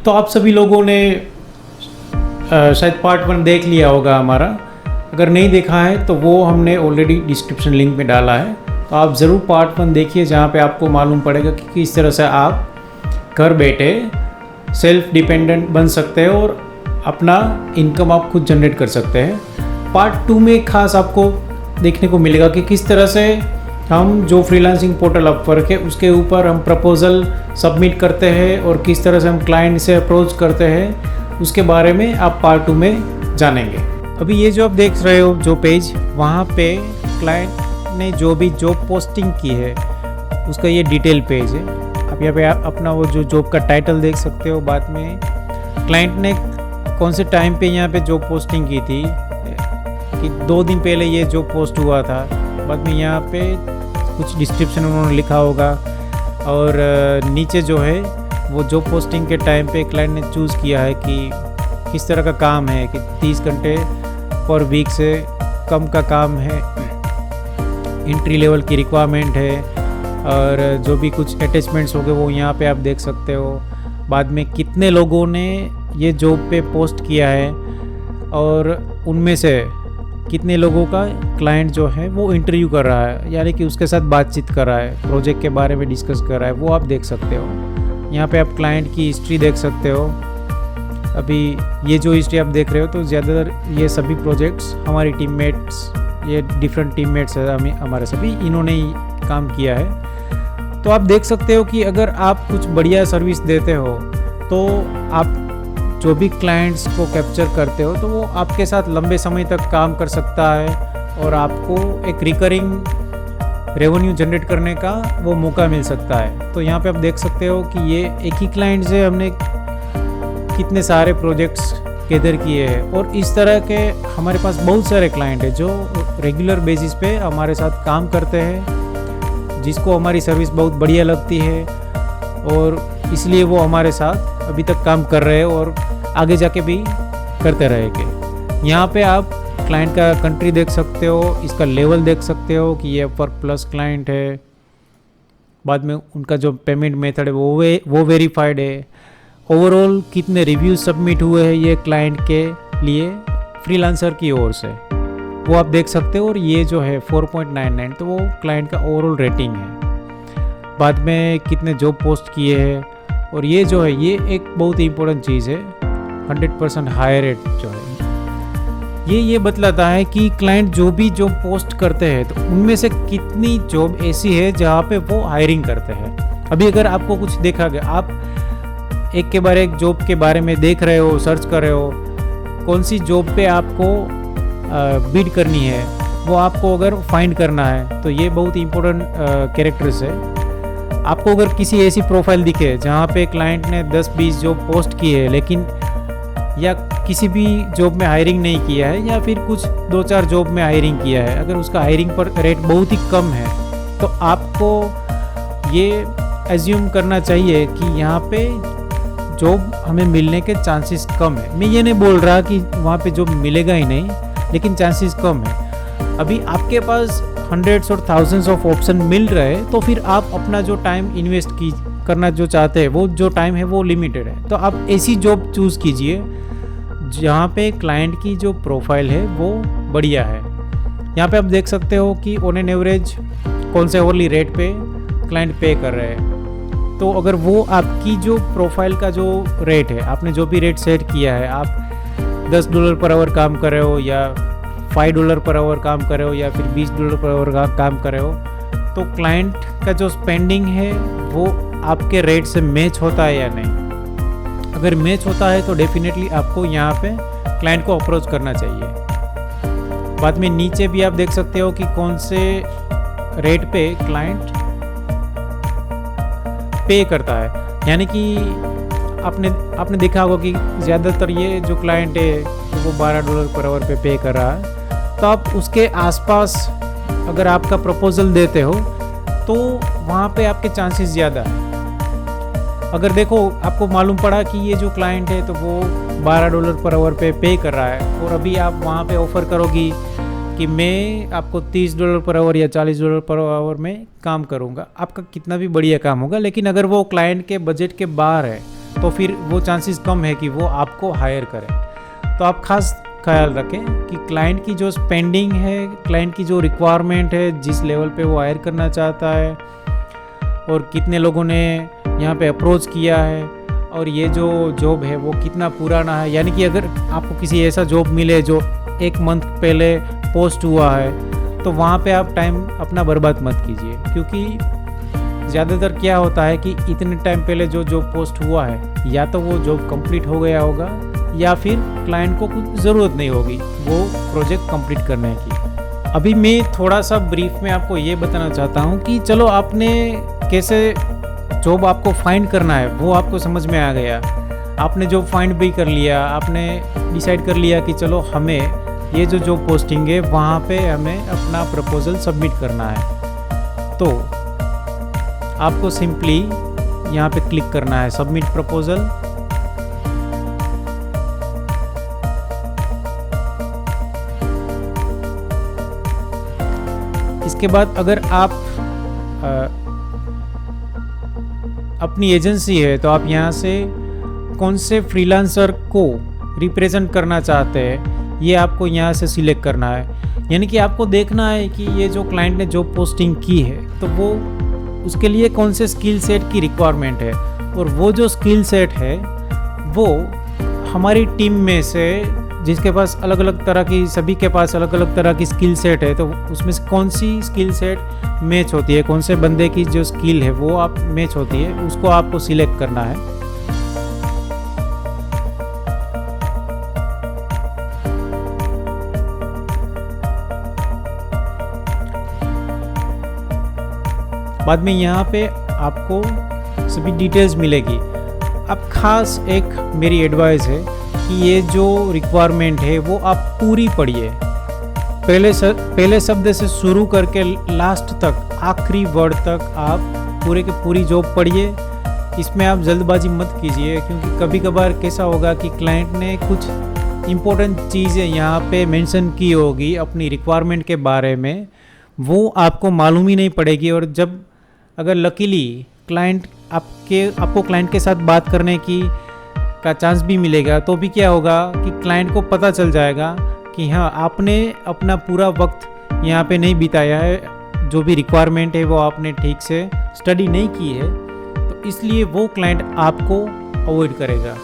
तो आप सभी लोगों ने शायद पार्ट 1 देख लिया होगा हमारा। अगर नहीं देखा है तो वो हमने ऑलरेडी डिस्क्रिप्शन लिंक में डाला है, तो आप ज़रूर पार्ट 1 देखिए, जहाँ पे आपको मालूम पड़ेगा कि किस तरह से आप घर बैठे सेल्फ डिपेंडेंट बन सकते हैं और अपना इनकम आप खुद जनरेट कर सकते हैं। पार्ट 2 में खास आपको देखने को मिलेगा कि किस तरह से हम जो फ्रीलांसिंग पोर्टल अपवर्क है उसके ऊपर हम प्रपोज़ल सबमिट करते हैं और किस तरह से हम क्लाइंट से अप्रोच करते हैं, उसके बारे में आप पार्ट 2 में जानेंगे। अभी ये जो आप देख रहे हो जो पेज, वहाँ पे क्लाइंट ने जो भी जॉब पोस्टिंग की है उसका ये डिटेल पेज है। आप यहाँ पे अपना वो जो जॉब का टाइटल देख सकते हो। बाद में क्लाइंट ने कौन से टाइम पे यहाँ पे जॉब पोस्टिंग की थी, कि 2 दिन पहले ये जॉब पोस्ट हुआ था। बाद में यहाँ पे कुछ डिस्क्रिप्शन उन्होंने लिखा होगा और नीचे जो है वो जॉब पोस्टिंग के टाइम पे क्लाइंट ने चूज़ किया है कि किस तरह का काम है, कि 30 घंटे पर वीक से कम का काम है, एंट्री लेवल की रिक्वायरमेंट है और जो भी कुछ अटैचमेंट्स हो गए वो यहाँ पे आप देख सकते हो। बाद में कितने लोगों ने ये जॉब पे पोस्ट किया है और उनमें से कितने लोगों का क्लाइंट जो है वो इंटरव्यू कर रहा है, यानी कि उसके साथ बातचीत कर रहा है, प्रोजेक्ट के बारे में डिस्कस कर रहा है, वो आप देख सकते हो। यहाँ पे आप क्लाइंट की हिस्ट्री देख सकते हो। अभी ये जो हिस्ट्री आप देख रहे हो तो ज़्यादातर ये सभी प्रोजेक्ट्स हमारी टीममेट्स, ये डिफरेंट टीममेट्स है हमारे सभी, इन्होंने ही काम किया है। तो आप देख सकते हो कि अगर आप कुछ बढ़िया सर्विस देते हो तो आप जो भी क्लाइंट्स को कैप्चर करते हो तो वो आपके साथ लंबे समय तक काम कर सकता है और आपको एक रिकरिंग रेवेन्यू जनरेट करने का वो मौका मिल सकता है। तो यहाँ पे आप देख सकते हो कि ये एक ही क्लाइंट से हमने कितने सारे प्रोजेक्ट्स गैदर किए हैं और इस तरह के हमारे पास बहुत सारे क्लाइंट हैं जो रेगुलर बेसिस पे हमारे साथ काम करते हैं, जिसको हमारी सर्विस बहुत बढ़िया लगती है और इसलिए वो हमारे साथ अभी तक काम कर रहे हैं और आगे जाके भी करते रहेंगे। यहाँ पे आप क्लाइंट का कंट्री देख सकते हो, इसका लेवल देख सकते हो कि ये अपवर्क प्लस क्लाइंट है। बाद में उनका जो पेमेंट मेथड है वो वेरीफाइड है। ओवरऑल कितने रिव्यू सबमिट हुए हैं ये क्लाइंट के लिए फ्रीलांसर की ओर से, वो आप देख सकते हो। और ये जो है 4.99 तो वो क्लाइंट का ओवरऑल रेटिंग है। बाद में कितने जॉब पोस्ट किए हैं और ये जो है ये एक बहुत ही इंपॉर्टेंट चीज़ है, 100% हाई रेट जो है ये बतलाता है कि क्लाइंट जो भी जॉब पोस्ट करते हैं तो उनमें से कितनी जॉब ऐसी है जहाँ पे वो हायरिंग करते हैं। अभी अगर आपको कुछ देखा गया, आप एक के बारे एक जॉब के बारे में देख रहे हो, सर्च कर रहे हो, कौन सी जॉब पे आपको बिड करनी है वो आपको अगर फाइंड करना है तो ये बहुत इंपॉर्टेंट कैरेक्टर्स है। आपको अगर किसी ऐसी प्रोफाइल दिखे जहाँ पे क्लाइंट ने 10-20 जॉब पोस्ट की है लेकिन या किसी भी जॉब में हायरिंग नहीं किया है या फिर कुछ 2-4 जॉब में हायरिंग किया है, अगर उसका हायरिंग पर रेट बहुत ही कम है तो आपको ये एज्यूम करना चाहिए कि यहाँ पे जॉब हमें मिलने के चांसेस कम है। मैं ये नहीं बोल रहा कि वहाँ पे जॉब मिलेगा ही नहीं, लेकिन चांसेस कम है। अभी आपके पास हंड्रेड्स और थाउजेंड्स ऑफ ऑप्शन मिल रहे हैं तो फिर आप अपना जो टाइम इन्वेस्ट करना जो चाहते हैं वो जो टाइम है वो लिमिटेड है। तो आप ऐसी जॉब चूज़ कीजिए जहाँ पे क्लाइंट की जो प्रोफाइल है वो बढ़िया है। यहाँ पे आप देख सकते हो कि ऑन एन एवरेज कौन से होरली रेट पे क्लाइंट पे कर रहे हैं। तो अगर वो आपकी जो प्रोफाइल का जो रेट है, आपने जो भी रेट सेट किया है, आप $10 पर आवर काम कर रहे हो या $5 पर आवर काम कर रहे हो या फिर $20 पर आवर काम कर रहे हो, तो क्लाइंट का जो स्पेंडिंग है वो आपके रेट से मैच होता है या नहीं। अगर मैच होता है तो डेफिनेटली आपको यहाँ पे क्लाइंट को अप्रोच करना चाहिए। बाद में नीचे भी आप देख सकते हो कि कौन से रेट पे क्लाइंट पे करता है, यानी कि आपने देखा होगा कि ज़्यादातर ये जो क्लाइंट है वो $12 पर आवर पे कर रहा है। तो आप उसके आसपास अगर आपका प्रपोजल देते हो तो वहाँ पे आपके चांसेस ज़्यादा है। अगर देखो आपको मालूम पड़ा कि ये जो क्लाइंट है तो वो $12 पर आवर पे कर रहा है और अभी आप वहाँ पे ऑफ़र करोगी कि मैं आपको $30 पर आवर या $40 पर आवर में काम करूँगा, आपका कितना भी बढ़िया काम होगा, लेकिन अगर वो क्लाइंट के बजट के बाहर है तो फिर वो चांसेस कम है कि वो आपको हायर करें। तो आप खास ख्याल रखें कि क्लाइंट की जो स्पेंडिंग है, क्लाइंट की जो रिक्वायरमेंट है, जिस लेवल पे वो हायर करना चाहता है और कितने लोगों ने यहाँ पे अप्रोच किया है, और ये जो जॉब है वो कितना पुराना है। यानी कि अगर आपको किसी ऐसा जॉब मिले जो 1 मंथ पहले पोस्ट हुआ है, तो वहाँ पे आप टाइम अपना बर्बाद मत कीजिए, क्योंकि ज़्यादातर क्या होता है कि इतने टाइम पहले जो जॉब पोस्ट हुआ है, या तो वो जॉब कंप्लीट हो गया होगा या फिर क्लाइंट को कुछ ज़रूरत नहीं होगी वो प्रोजेक्ट कंप्लीट करने की। अभी मैं थोड़ा सा ब्रीफ में आपको ये बताना चाहता हूँ कि चलो आपने कैसे जॉब आपको फाइंड करना है वो आपको समझ में आ गया, आपने जॉब फाइंड भी कर लिया, आपने डिसाइड कर लिया कि चलो हमें ये जो जॉब पोस्टिंग है वहाँ पे हमें अपना प्रपोज़ल सबमिट करना है। तो आपको सिंपली यहाँ पे क्लिक करना है सबमिट प्रपोज़ल। इसके बाद अगर आप अपनी एजेंसी है तो आप यहाँ से कौन से फ्रीलांसर को रिप्रेजेंट करना चाहते हैं ये आपको यहाँ से सिलेक्ट करना है। यानी कि आपको देखना है कि ये जो क्लाइंट ने जॉब पोस्टिंग की है तो वो उसके लिए कौन से स्किल सेट की रिक्वायरमेंट है, और वो जो स्किल सेट है वो हमारी टीम में से जिसके पास अलग अलग तरह की, सभी के पास अलग अलग तरह की स्किल सेट है, तो उसमें से कौन सी स्किल सेट मैच होती है, कौन से बंदे की जो स्किल है वो आप मैच होती है, उसको आपको सिलेक्ट करना है। बाद में यहाँ पे आपको सभी डिटेल्स मिलेगी। अब खास एक मेरी एडवाइस है कि ये जो रिक्वायरमेंट है वो आप पूरी पढ़िए, पहले शब्द से शुरू करके लास्ट तक, आखिरी वर्ड तक आप पूरे के पूरी जॉब पढ़िए। इसमें आप जल्दबाजी मत कीजिए, क्योंकि कभी कभार कैसा होगा कि क्लाइंट ने कुछ इम्पोर्टेंट चीज़ें यहाँ पे मेंशन की होगी अपनी रिक्वायरमेंट के बारे में, वो आपको मालूम ही नहीं पड़ेगी। और जब अगर लकीली आपको क्लाइंट के साथ बात करने का चांस भी मिलेगा, तो भी क्या होगा कि क्लाइंट को पता चल जाएगा कि हाँ आपने अपना पूरा वक्त यहाँ पे नहीं बिताया है, जो भी रिक्वायरमेंट है वो आपने ठीक से स्टडी नहीं की है, तो इसलिए वो क्लाइंट आपको अवॉइड करेगा।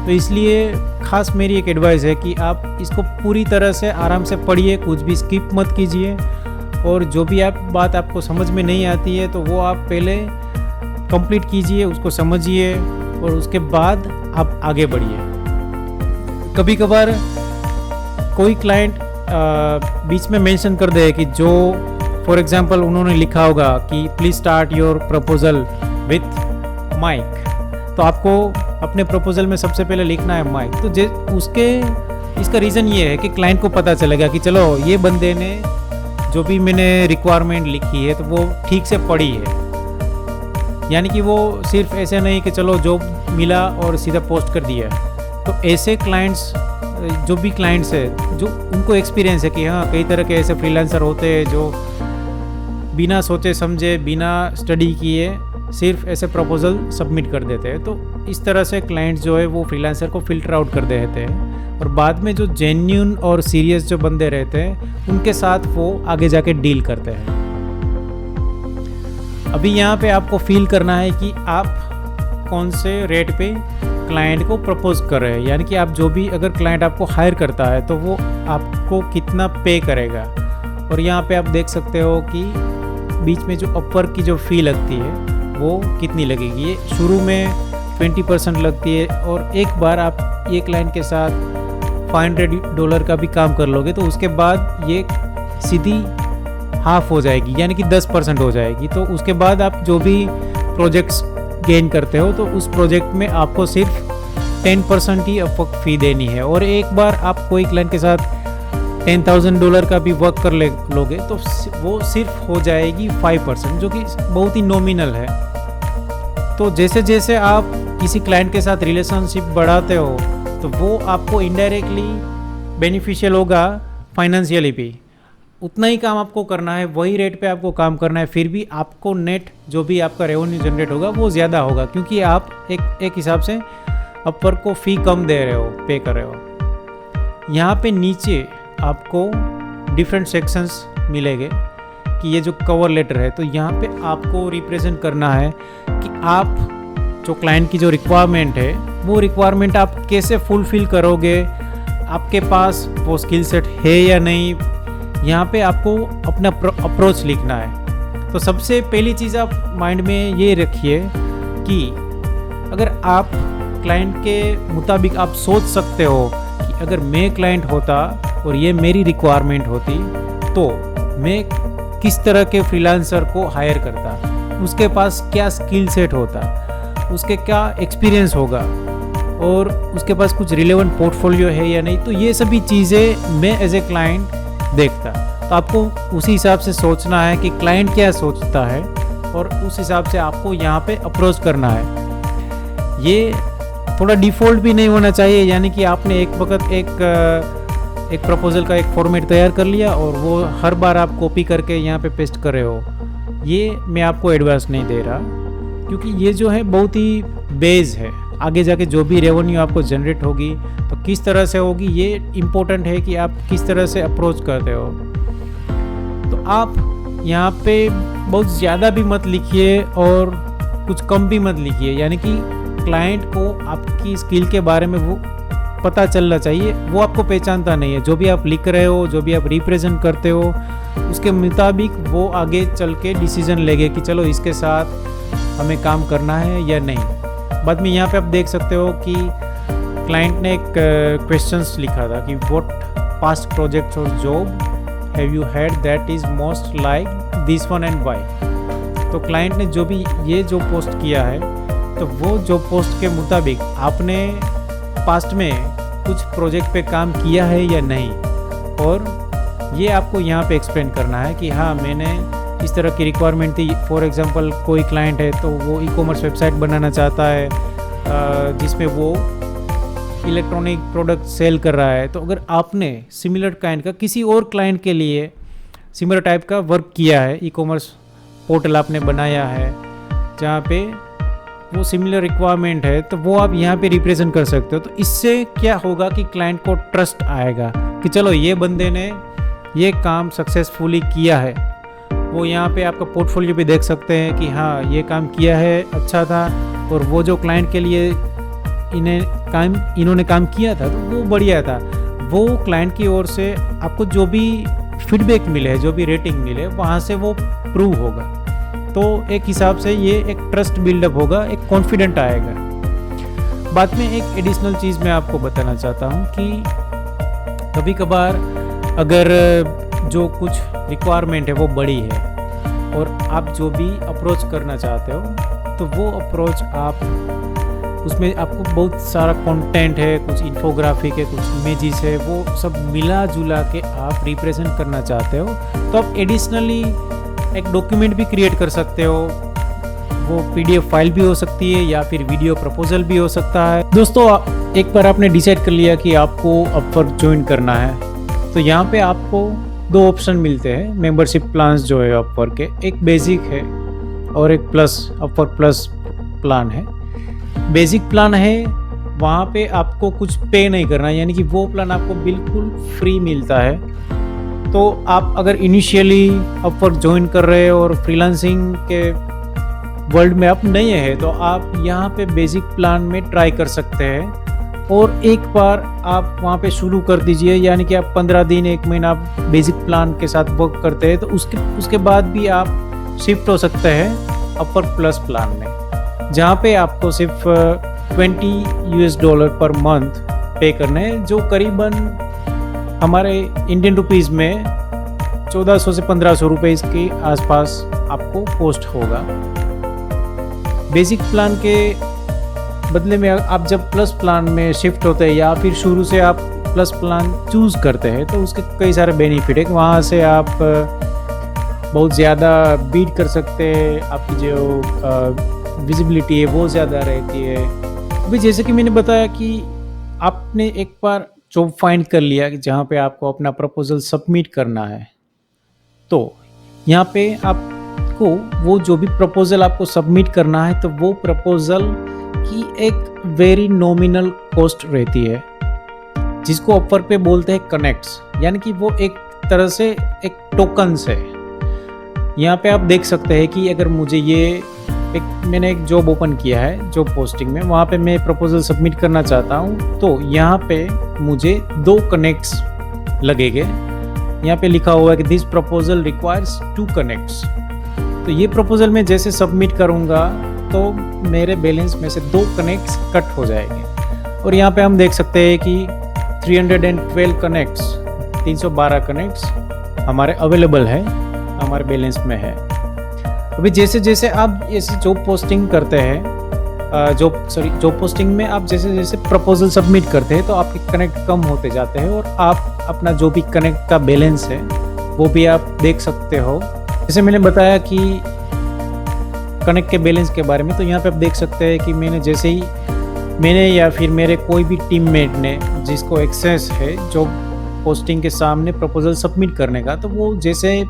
तो इसलिए खास मेरी एक एडवाइस है कि आप इसको पूरी तरह से आराम से पढ़िए, कुछ भी स्किप मत कीजिए, और जो भी बात आपको समझ में नहीं आती है तो वो आप पहले कंप्लीट कीजिए, उसको समझिए, और उसके बाद आप आगे बढ़िए। कभी कभार कोई क्लाइंट बीच में मेंशन कर दे कि जो फॉर एग्जांपल उन्होंने लिखा होगा कि please start your proposal with Mike, तो आपको अपने प्रपोजल में सबसे पहले लिखना है माइक। तो इसका रीज़न ये है कि क्लाइंट को पता चलेगा कि चलो ये बंदे ने जो भी मैंने रिक्वायरमेंट लिखी है तो वो ठीक से पढ़ी है, यानी कि वो सिर्फ ऐसे नहीं कि चलो जॉब मिला और सीधा पोस्ट कर दिया। तो ऐसे क्लाइंट्स, जो भी क्लाइंट्स है जो उनको एक्सपीरियंस है कि हाँ कई तरह के ऐसे फ्रीलांसर होते हैं जो बिना सोचे समझे, बिना स्टडी किए सिर्फ ऐसे प्रपोजल सबमिट कर देते हैं। तो इस तरह से क्लाइंट्स जो है वो फ्रीलांसर को फिल्टर आउट कर देते हैं, और बाद में जो जेन्युइन और सीरियस जो बंदे रहते हैं उनके साथ वो आगे जाके डील करते हैं। अभी यहाँ पे आपको फील करना है कि आप कौन से रेट पे क्लाइंट को प्रपोज कर रहे हैं, यानी कि आप जो भी, अगर क्लाइंट आपको हायर करता है तो वो आपको कितना पे करेगा। और यहाँ पे आप देख सकते हो कि बीच में जो अपर की जो फ़ी लगती है वो कितनी लगेगी। ये शुरू में 20% लगती है, और एक बार आप ये क्लाइंट के साथ $500 का भी काम कर लोगे तो उसके बाद ये सीधी हाफ हो जाएगी, यानी कि 10% हो जाएगी। तो उसके बाद आप जो भी प्रोजेक्ट्स गेन करते हो तो उस प्रोजेक्ट में आपको सिर्फ 10% ही अपवर्क फ़ी देनी है। और एक बार आप कोई क्लाइंट के साथ $10,000 का भी वर्क कर लोगे तो वो सिर्फ हो जाएगी 5%, जो कि बहुत ही नॉमिनल है। तो जैसे जैसे आप किसी क्लाइंट के साथ रिलेशनशिप बढ़ाते हो तो वो आपको इनडायरेक्टली बेनिफिशियल होगा फाइनेंशियली भी। उतना ही काम आपको करना है, वही रेट पे आपको काम करना है, फिर भी आपको नेट जो भी आपका रेवेन्यू जनरेट होगा वो ज़्यादा होगा, क्योंकि आप एक हिसाब से अपवर्क को फ़ी कम दे रहे हो, पे कर रहे हो। यहाँ पे नीचे आपको डिफरेंट सेक्शंस मिलेंगे कि ये जो कवर लेटर है, तो यहाँ पे आपको रिप्रेजेंट करना है कि आप जो क्लाइंट की जो रिक्वायरमेंट है वो रिक्वायरमेंट आप कैसे फुलफ़िल करोगे, आपके पास वो स्किल सेट है या नहीं। यहाँ पे आपको अपना अप्रोच लिखना है। तो सबसे पहली चीज़ आप माइंड में ये रखिए कि अगर आप क्लाइंट के मुताबिक आप सोच सकते हो कि अगर मैं क्लाइंट होता और ये मेरी रिक्वायरमेंट होती तो मैं किस तरह के फ्रीलांसर को हायर करता, उसके पास क्या स्किल सेट होता, उसके क्या एक्सपीरियंस होगा और उसके पास कुछ रिलेवेंट पोर्टफोलियो है या नहीं। तो ये सभी चीज़ें मैं एज ए क्लाइंट देखता। तो आपको उसी हिसाब से सोचना है कि क्लाइंट क्या सोचता है और उस हिसाब से आपको यहाँ पे अप्रोच करना है। ये थोड़ा डिफ़ॉल्ट भी नहीं होना चाहिए, यानी कि आपने एक वक्त एक प्रपोजल का एक फॉर्मेट तैयार कर लिया और वो हर बार आप कॉपी करके यहाँ पे पेस्ट कर रहे हो। ये मैं आपको एडवाइस नहीं दे रहा, क्योंकि ये जो है बहुत ही बेस है। आगे जाके जो भी रेवेन्यू आपको जनरेट होगी तो किस तरह से होगी, ये इम्पोर्टेंट है कि आप किस तरह से अप्रोच करते हो। तो आप यहाँ पे बहुत ज़्यादा भी मत लिखिए और कुछ कम भी मत लिखिए, यानी कि क्लाइंट को आपकी स्किल के बारे में वो पता चलना चाहिए। वो आपको पहचानता नहीं है, जो भी आप लिख रहे हो, जो भी आप रिप्रेजेंट करते हो, उसके मुताबिक वो आगे चल के डिसीजन लेंगे कि चलो इसके साथ हमें काम करना है या नहीं। बाद में यहाँ पे आप देख सकते हो कि क्लाइंट ने एक क्वेश्चंस लिखा था कि व्हाट पास्ट प्रोजेक्ट्स और job have you had that is most like this one and why. तो क्लाइंट ने जो भी ये जो पोस्ट किया है, तो वो जो पोस्ट के मुताबिक आपने पास्ट में कुछ प्रोजेक्ट पे काम किया है या नहीं, और ये आपको यहाँ पे एक्सप्लेन करना है कि हाँ मैंने इस तरह की रिक्वायरमेंट थी। फॉर एग्जांपल कोई क्लाइंट है तो वो ई-कॉमर्स वेबसाइट बनाना चाहता है जिसमें वो इलेक्ट्रॉनिक प्रोडक्ट सेल कर रहा है। तो अगर आपने सिमिलर काइंड का किसी और क्लाइंट के लिए सिमिलर टाइप का वर्क किया है, ई-कॉमर्स पोर्टल आपने बनाया है जहाँ पे वो सिमिलर रिक्वायरमेंट है, तो वो आप यहाँ पे रिप्रेजेंट कर सकते हो। तो इससे क्या होगा कि क्लाइंट को ट्रस्ट आएगा कि चलो ये बंदे ने ये काम सक्सेसफुली किया है। वो यहाँ पे आपका पोर्टफोलियो भी देख सकते हैं कि हाँ ये काम किया है, अच्छा था, और वो जो क्लाइंट के लिए इन्होंने काम किया था तो वो बढ़िया था। वो क्लाइंट की ओर से आपको जो भी फीडबैक मिले, जो भी रेटिंग मिले, वहाँ से वो प्रूव होगा। तो एक हिसाब से ये एक ट्रस्ट बिल्डअप होगा, एक कॉन्फिडेंट आएगा। बाद में एक एडिशनल चीज़ मैं आपको बताना चाहता हूँ कि कभी कभार अगर जो कुछ रिक्वायरमेंट है वो बड़ी है और आप जो भी अप्रोच करना चाहते हो, तो वो अप्रोच आप उसमें आपको बहुत सारा कंटेंट है, कुछ इन्फोग्राफिक है, कुछ इमेजेस है, वो सब मिला जुला के आप रिप्रेजेंट करना चाहते हो, तो आप एडिशनली एक डॉक्यूमेंट भी क्रिएट कर सकते हो। वो पीडीएफ फाइल भी हो सकती है या फिर वीडियो प्रपोजल भी हो सकता है। दोस्तों, एक बार आपने डिसाइड कर लिया कि आपको अपवर्क ज्वाइन करना है, तो यहाँ पे आपको दो ऑप्शन मिलते हैं मेंबरशिप प्लान्स जो है अपवर्क के। एक बेसिक है और एक प्लस, अपवर्क प्लस प्लान है। बेसिक प्लान है, वहाँ पे आपको कुछ पे नहीं करना, यानी कि वो प्लान आपको बिल्कुल फ्री मिलता है। तो आप अगर इनिशियली अपवर्क ज्वाइन कर रहे हो और फ्रीलांसिंग के वर्ल्ड में आप नए हैं, तो आप यहाँ पे बेसिक प्लान में ट्राई कर सकते हैं। और एक बार आप वहाँ पे शुरू कर दीजिए, यानी कि आप 15 दिन 1 महीना आप बेसिक प्लान के साथ वर्क करते हैं, तो उसके बाद भी आप शिफ्ट हो सकते हैं अपवर्क प्लस प्लान में, जहाँ पे आपको सिर्फ $20 पर मंथ पे करने हैं, जो करीबन हमारे इंडियन रुपीज़ में 1400 से 1500 रुपये के आसपास आपको कॉस्ट होगा। बेसिक प्लान के बदले में आप जब प्लस प्लान में शिफ्ट होते हैं या फिर शुरू से आप प्लस प्लान चूज़ करते हैं, तो उसके कई सारे बेनिफिट है। वहाँ से आप बहुत ज़्यादा बीट कर सकते हैं, आपकी जो विजिबिलिटी है वो ज़्यादा रहती है। अभी जैसे कि मैंने बताया कि आपने एक बार जॉब फाइंड कर लिया कि जहाँ पे आपको अपना प्रपोजल सबमिट करना है, तो यहाँ पे आपको वो जो भी प्रपोज़ल आपको सबमिट करना है, तो वो प्रपोज़ल की एक वेरी नॉमिनल कॉस्ट रहती है, जिसको अपवर्क पे बोलते हैं कनेक्ट्स, यानी कि वो एक तरह से एक टोकन्स है। यहाँ पे आप देख सकते हैं कि अगर मुझे मैंने एक जॉब ओपन किया है, जॉब पोस्टिंग में, वहाँ पे मैं प्रपोज़ल सबमिट करना चाहता हूँ, तो यहाँ पे मुझे 2 कनेक्ट्स लगेंगे। यहाँ पे लिखा हुआ है कि दिस प्रपोज़ल रिक्वायर्स 2 कनेक्ट्स। तो ये प्रपोज़ल मैं जैसे सबमिट करूँगा तो मेरे बैलेंस में से 2 कनेक्ट्स कट हो जाएंगे। और यहाँ पे हम देख सकते हैं कि 312 कनेक्ट्स, 312 कनेक्ट्स हमारे अवेलेबल है, हमारे बैलेंस में है। अभी जैसे जैसे आप ऐसे जॉब पोस्टिंग करते हैं, जॉब पोस्टिंग में आप जैसे जैसे प्रपोज़ल सबमिट करते हैं, तो आपके कनेक्ट कम होते जाते हैं और आप अपना जो भी कनेक्ट का बैलेंस है वो भी आप देख सकते हो। जैसे मैंने बताया कि कनेक्ट के बैलेंस के बारे में, तो यहाँ पे आप देख सकते हैं कि मैंने या फिर मेरे कोई भी टीममेट ने जिसको एक्सेस है जॉब पोस्टिंग के सामने प्रपोज़ल सबमिट करने का, तो वो जैसे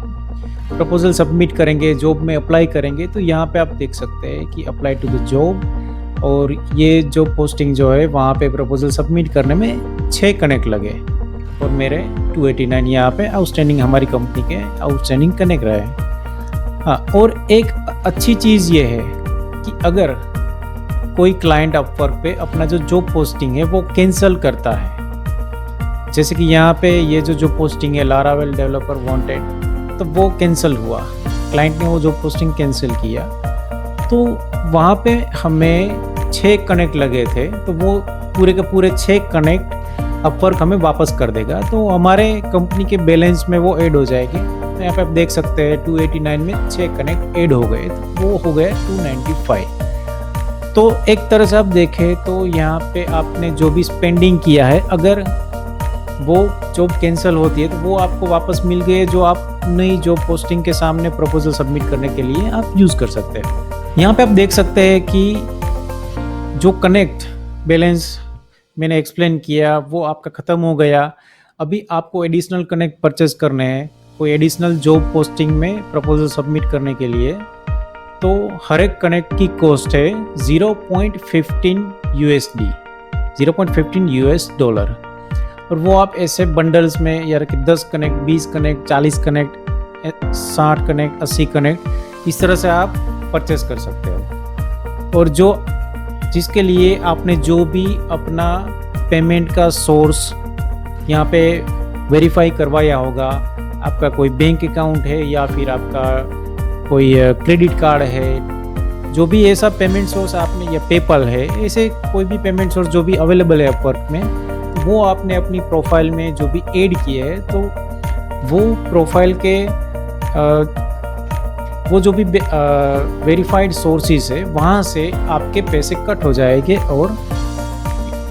प्रपोज़ल सबमिट करेंगे, जॉब में अप्लाई करेंगे, तो यहाँ पे आप देख सकते हैं कि अप्लाई टू द जॉब, और ये जॉब पोस्टिंग जो है वहाँ पे प्रपोज़ल सबमिट करने में 6 कनेक्ट लगे और मेरे 289 यहाँ पे आउटस्टैंडिंग, हमारी कंपनी के आउटस्टैंडिंग कनेक्ट रहे। हाँ, और एक अच्छी चीज़ ये है कि अगर कोई क्लाइंट अपवर्क पे अपना जो जॉब पोस्टिंग है वो कैंसिल करता है, जैसे कि यहाँ पे ये जो जॉब पोस्टिंग है लारावेल डेवलपर वांटेड, तो वो कैंसिल हुआ, क्लाइंट ने वो जॉब पोस्टिंग कैंसिल किया, तो वहाँ पे हमें 6 कनेक्ट लगे थे, तो वो पूरे के पूरे 6 कनेक्ट अपवर्क हमें वापस कर देगा, तो हमारे कंपनी के बैलेंस में वो ऐड हो जाएगी। तो यहाँ पे आप देख सकते हैं 289 में 6 कनेक्ट ऐड हो गए, तो वो हो गए 295। तो एक तरह से आप देखें तो यहाँ पे आपने जो भी स्पेंडिंग किया है, अगर वो जॉब कैंसिल होती है तो वो आपको वापस मिल गए, जो आप नई जॉब पोस्टिंग के सामने प्रपोज़ल सबमिट करने के लिए आप यूज़ कर सकते हैं। यहाँ पे आप देख सकते हैं कि जो कनेक्ट बैलेंस मैंने एक्सप्लेन किया वो आपका ख़त्म हो गया। अभी आपको एडिशनल कनेक्ट परचेज करने हैं कोई एडिशनल जॉब पोस्टिंग में प्रपोज़ल सबमिट करने के लिए, तो हर एक कनेक्ट की कॉस्ट है 0.15 USD, 0.15 US डॉलर। और वो आप ऐसे बंडल्स में या 10 connect, 20 connect, 40 connect, 60 connect, 80 connect, इस तरह से आप परचेस कर सकते हो। और जिसके लिए आपने जो भी अपना पेमेंट का सोर्स यहाँ पे वेरीफाई करवाया होगा, आपका कोई बैंक अकाउंट है या फिर आपका कोई क्रेडिट कार्ड है, जो भी ऐसा पेमेंट सोर्स आपने, या पेपल है, ऐसे कोई भी पेमेंट सोर्स जो भी अवेलेबल है अपवर्क में, वो आपने अपनी प्रोफाइल में जो भी ऐड किए है, तो वो प्रोफाइल के वो जो भी वेरीफाइड सोर्सेज है वहाँ से आपके पैसे कट हो जाएंगे और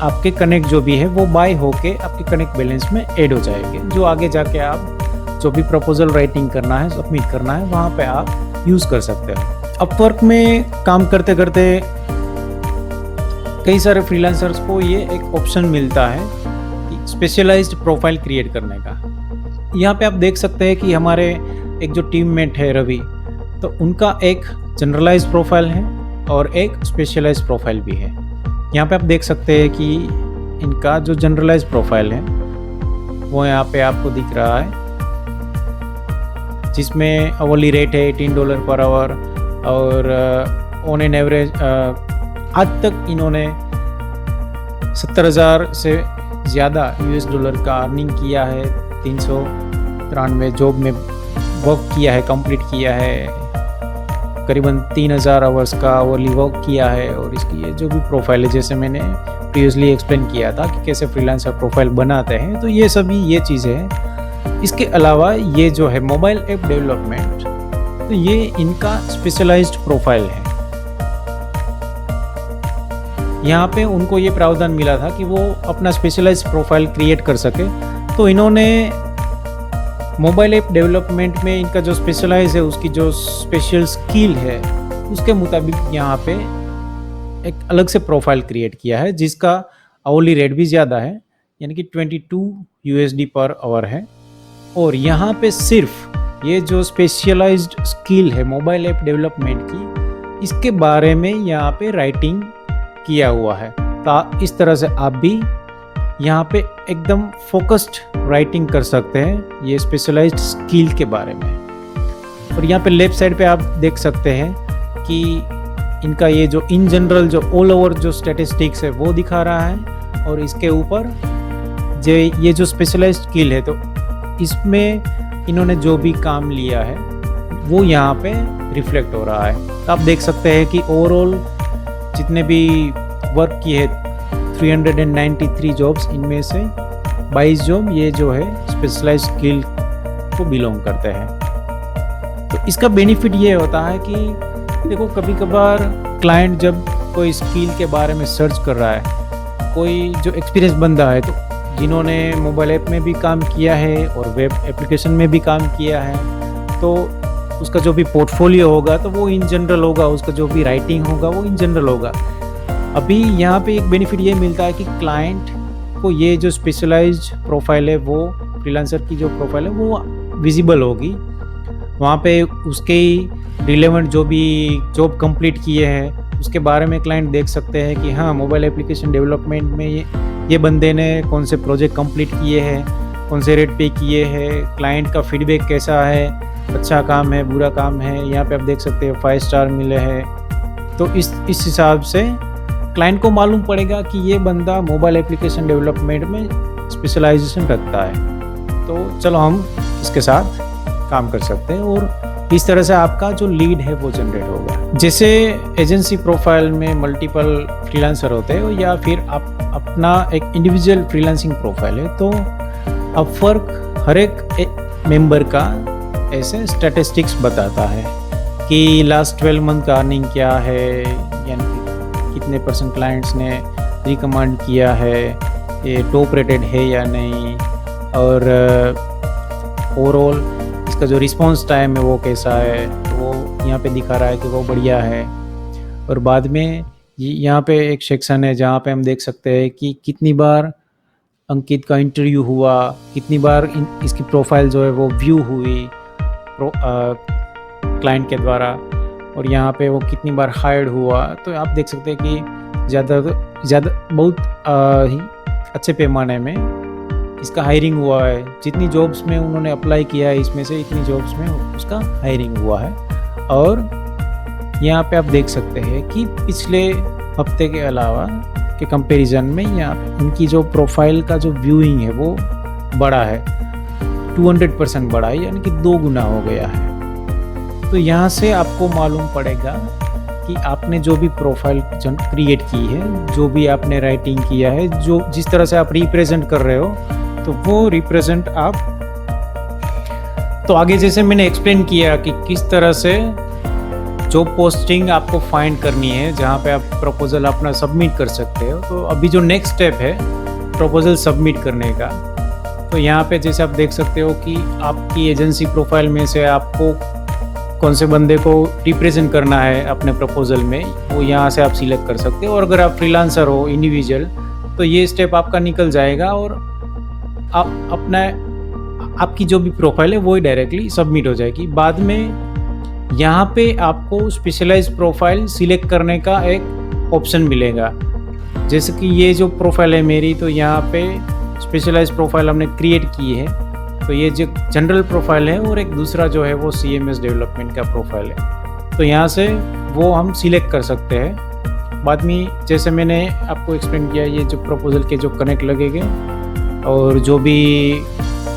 आपके कनेक्ट जो भी है वो बाय होके आपके कनेक्ट बैलेंस में ऐड हो जाएंगे, जो आगे जाके आप जो भी प्रपोजल राइटिंग करना है, सबमिट करना है, वहाँ पे आप यूज़ कर सकते हो। अपवर्क में काम करते करते कई सारे फ्रीलांसर्स को ये एक ऑप्शन मिलता है कि स्पेशलाइज्ड प्रोफाइल क्रिएट करने का। यहाँ पे आप देख सकते हैं कि हमारे एक जो टीममेट है रवि, तो उनका एक जनरलाइज्ड प्रोफाइल है और एक स्पेशलाइज्ड प्रोफाइल भी है। यहाँ पे आप देख सकते हैं कि इनका जो जनरलाइज्ड प्रोफाइल है वो यहाँ पे आपको दिख रहा है, जिसमें अवर्ली रेट है $18 पर आवर और ऑन एन एवरेज आज तक इन्होंने 70,000 से ज़्यादा US डॉलर का अर्निंग किया है। 393 जॉब में वर्क किया है, कंप्लीट किया है, करीबन 3,000 आवर्स का अवर्ली वर्क किया है। और इसकी ये जो भी प्रोफाइल है, जैसे मैंने प्रीवियसली एक्सप्लेन किया था कि कैसे फ्रीलांसर प्रोफाइल बनाते हैं, तो ये सभी ये चीज़ें हैं। इसके अलावा ये जो है मोबाइल ऐप डेवलपमेंट, तो ये इनका स्पेशलाइज्ड प्रोफाइल है। यहाँ पे उनको ये प्रावधान मिला था कि वो अपना स्पेशलाइज्ड प्रोफाइल क्रिएट कर सके, तो इन्होंने मोबाइल ऐप डेवलपमेंट में इनका जो स्पेशलाइज है, उसकी जो स्पेशल स्किल है, उसके मुताबिक यहाँ पे एक अलग से प्रोफाइल क्रिएट किया है, जिसका आवरली रेट भी ज़्यादा है, यानी कि 22 USD पर आवर है। और यहाँ पे सिर्फ ये जो स्पेशलाइज्ड स्किल है मोबाइल ऐप डेवलपमेंट की, इसके बारे में यहाँ पे राइटिंग किया हुआ है। तो इस तरह से आप भी यहाँ पे एकदम फोकस्ड राइटिंग कर सकते हैं ये स्पेशलाइज्ड स्किल के बारे में। और यहाँ पे लेफ्ट साइड पे आप देख सकते हैं कि इनका ये जो इन जनरल जो ऑल ओवर जो स्टैटिस्टिक्स है वो दिखा रहा है, और इसके ऊपर जो ये जो स्पेशलाइज्ड स्किल है तो इसमें इन्होंने जो भी काम लिया है वो यहाँ पे रिफ्लेक्ट हो रहा है। तो आप देख सकते हैं कि ओवरऑल जितने भी वर्क की है 393 जॉब्स, इनमें से 22 जॉब ये जो है स्पेशलाइज्ड स्किल को बिलोंग करते हैं। तो इसका बेनिफिट ये होता है कि देखो कभी कभार क्लाइंट जब कोई स्किल के बारे में सर्च कर रहा है, कोई जो एक्सपीरियंस बंदा है तो जिन्होंने मोबाइल ऐप में भी काम किया है और वेब एप्लीकेशन में भी काम किया है, तो उसका जो भी पोर्टफोलियो होगा तो वो इन जनरल होगा, उसका जो भी राइटिंग होगा वो इन जनरल होगा। अभी यहाँ पे एक बेनिफिट ये मिलता है कि क्लाइंट को ये जो स्पेशलाइज्ड प्रोफाइल है वो फ्रीलांसर की जो प्रोफाइल है वो विजिबल होगी। वहाँ पे उसके रिलेवेंट जो भी जॉब कंप्लीट किए हैं उसके बारे में क्लाइंट देख सकते हैं कि हाँ मोबाइल एप्लीकेशन डेवलपमेंट में ये बंदे ने कौन से प्रोजेक्ट कंप्लीट किए हैं, कौन से रेट पे किए हैं, क्लाइंट का फीडबैक कैसा है, अच्छा काम है बुरा काम है। यहाँ पे आप देख सकते हैं 5 स्टार मिले हैं। तो इस हिसाब से क्लाइंट को मालूम पड़ेगा कि ये बंदा मोबाइल एप्लीकेशन डेवलपमेंट में स्पेशलाइजेशन रखता है। तो चलो हम इसके साथ काम कर सकते हैं और इस तरह से आपका जो लीड है वो जनरेट होगा। जैसे एजेंसी प्रोफाइल में मल्टीपल फ्रीलांसर होते हैं या फिर आप अपना एक इंडिविजुअल फ्रीलांसिंग प्रोफाइल है, तो अपवर्क हर एक मेंबर का ऐसे स्टैटिस्टिक्स बताता है कि लास्ट 12 मंथ का अर्निंग क्या है, यानी कि कितने % क्लाइंट्स ने रिकमेंड किया है, ये टॉप रेटेड है या नहीं, और ओवरऑल इसका जो रिस्पॉन्स टाइम है वो कैसा है, तो वो यहाँ पे दिखा रहा है कि वो बढ़िया है। और बाद में यहाँ पे एक सेक्शन है जहाँ पे हम देख सकते हैं कि कितनी बार अंकित का इंटरव्यू हुआ, कितनी बार इसकी प्रोफाइल जो है वो व्यू हुई क्लाइंट के द्वारा, और यहाँ पे वो कितनी बार हायर्ड हुआ। तो आप देख सकते हैं कि ज़्यादा बहुत ही अच्छे पैमाने में इसका हायरिंग हुआ है। जितनी जॉब्स में उन्होंने अप्लाई किया है इसमें से इतनी जॉब्स में उसका हायरिंग हुआ है। और यहाँ पे आप देख सकते हैं कि पिछले हफ्ते के अलावा के कंपैरिजन में यहाँ पे उनकी जो प्रोफाइल का जो व्यूइंग है वो बड़ा है, 200% बढ़ा है, यानी कि 2 गुना हो गया है। तो यहाँ से आपको मालूम पड़ेगा कि आपने जो भी प्रोफाइल क्रिएट की है, जो भी आपने राइटिंग किया है, जो जिस तरह से आप रिप्रेजेंट कर रहे हो, तो वो रिप्रेजेंट आप तो आगे जैसे मैंने एक्सप्लेन किया कि किस तरह से जॉब पोस्टिंग आपको फाइंड करनी है जहाँ पे आप प्रपोजल अपना सबमिट कर सकते हो। तो अभी जो नेक्स्ट स्टेप है प्रपोजल सबमिट करने का, तो यहाँ पे जैसे आप देख सकते हो कि आपकी एजेंसी प्रोफाइल में से आपको कौन से बंदे को रिप्रेजेंट करना है अपने प्रपोजल में, वो यहाँ से आप सिलेक्ट कर सकते हो। और अगर आप फ्रीलांसर हो इंडिविजुअल तो ये स्टेप आपका निकल जाएगा और आप अपना आपकी जो भी प्रोफाइल है वो ही डायरेक्टली सबमिट हो जाएगी। बाद में यहाँ पे आपको स्पेशलाइज्ड प्रोफाइल सिलेक्ट करने का एक ऑप्शन मिलेगा। जैसे कि ये जो प्रोफाइल है मेरी, तो यहाँ पे स्पेशलाइज्ड प्रोफाइल हमने क्रिएट की है, तो ये जो जनरल प्रोफाइल है और एक दूसरा जो है वो CMS डेवलपमेंट का प्रोफाइल है। तो यहाँ से वो हम सिलेक्ट कर सकते हैं। बाद में जैसे मैंने आपको एक्सप्लेन किया, ये जो प्रपोजल के जो कनेक्ट लगेंगे और जो भी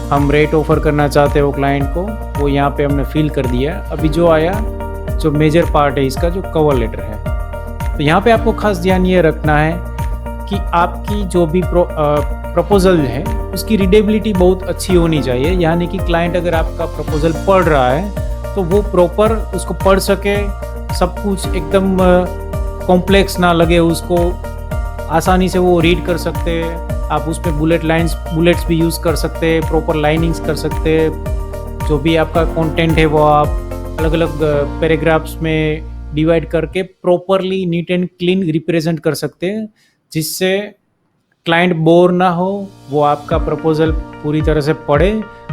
हम रेट ऑफर करना चाहते हैं वो क्लाइंट को, वो यहाँ पे हमने फिल कर दिया। अभी जो आया जो मेजर पार्ट है इसका जो कवर लेटर है, तो यहाँ पे आपको खास ध्यान ये रखना है कि आपकी जो भी प्रपोजल है उसकी रीडेबिलिटी बहुत अच्छी होनी चाहिए, यानी कि क्लाइंट अगर आपका प्रपोजल पढ़ रहा है तो वो प्रॉपर उसको पढ़ सके, सब कुछ एकदम कॉम्प्लेक्स ना लगे उसको, आसानी से वो रीड कर सकते हैं। आप उसमें बुलेट्स भी यूज़ कर सकते हैं, प्रॉपर लाइनिंग्स कर सकते हैं। जो भी आपका कंटेंट है वो आप अलग अलग पैराग्राफ्स में डिवाइड करके properly neat and clean represent कर सकते हैं, जिससे क्लाइंट बोर ना हो, वो आपका प्रपोजल पूरी तरह से पढ़े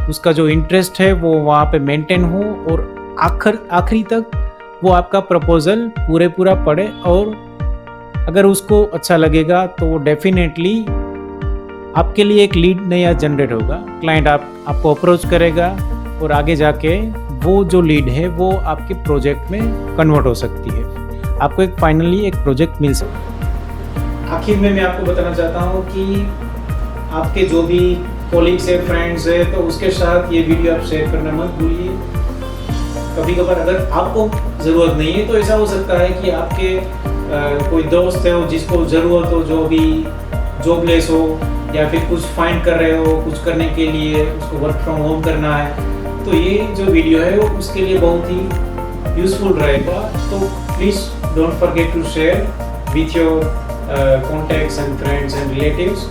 उसका जो इंटरेस्ट है वो वहाँ पे मेंटेन हो और आखिरी तक वो आपका प्रपोज़ल पूरा पढ़े, और अगर उसको अच्छा लगेगा तो डेफिनेटली आपके लिए एक लीड नया जनरेट होगा। क्लाइंट आपको अप्रोच करेगा और आगे जाके वो जो लीड है वो आपके प्रोजेक्ट में कन्वर्ट हो सकती है, आपको एक फाइनली एक प्रोजेक्ट मिल सकता है। आखिर में मैं आपको बताना चाहता हूँ कि आपके जो भी कॉलीग्स है, फ्रेंड्स है, तो उसके साथ ये वीडियो आप शेयर करना मत भूलिए। कभी कभार अगर आपको ज़रूरत नहीं है तो ऐसा हो सकता है कि आपके कोई दोस्त है जिसको ज़रूरत हो, जो भी जॉबलेस हो या फिर कुछ फाइंड कर रहे हो, कुछ करने के लिए उसको वर्क फ्रॉम होम करना है, तो ये जो वीडियो है वो उसके लिए बहुत ही यूज़फुल रहेगा। तो please don't forget to share with your contacts and friends and relatives,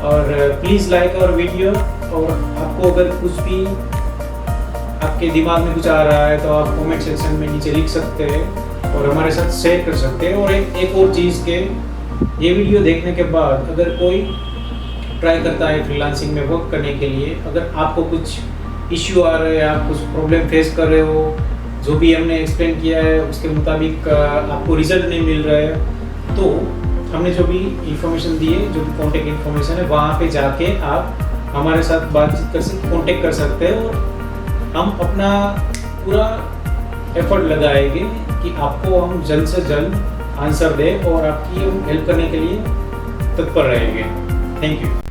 और प्लीज़ लाइक आवर वीडियो। और आपको अगर कुछ भी आपके दिमाग में कुछ आ रहा है तो आप कमेंट सेक्शन में नीचे लिख सकते हैं और हमारे साथ शेयर कर सकते हैं। और एक और चीज़ के ये वीडियो देखने के बाद अगर कोई ट्राई करता है फ्रीलांसिंग में वर्क करने के लिए, अगर आपको कुछ इश्यू आ रहे हैं, आप कुछ प्रॉब्लम फेस कर रहे हो, जो भी हमने एक्सप्लेन किया है उसके मुताबिक आपको रिजल्ट नहीं मिल रहा है, तो हमने जो भी इंफॉर्मेशन दी है, जो भी कॉन्टेक्ट इंफॉर्मेशन है, वहाँ पे जाके आप हमारे साथ बातचीत कर सकते, कॉन्टेक्ट कर सकते हैं और हम अपना पूरा एफर्ट लगाएंगे कि आपको हम जल्द से जल्द आंसर दें और आपकी हम हेल्प करने के लिए तत्पर रहेंगे। Thank you.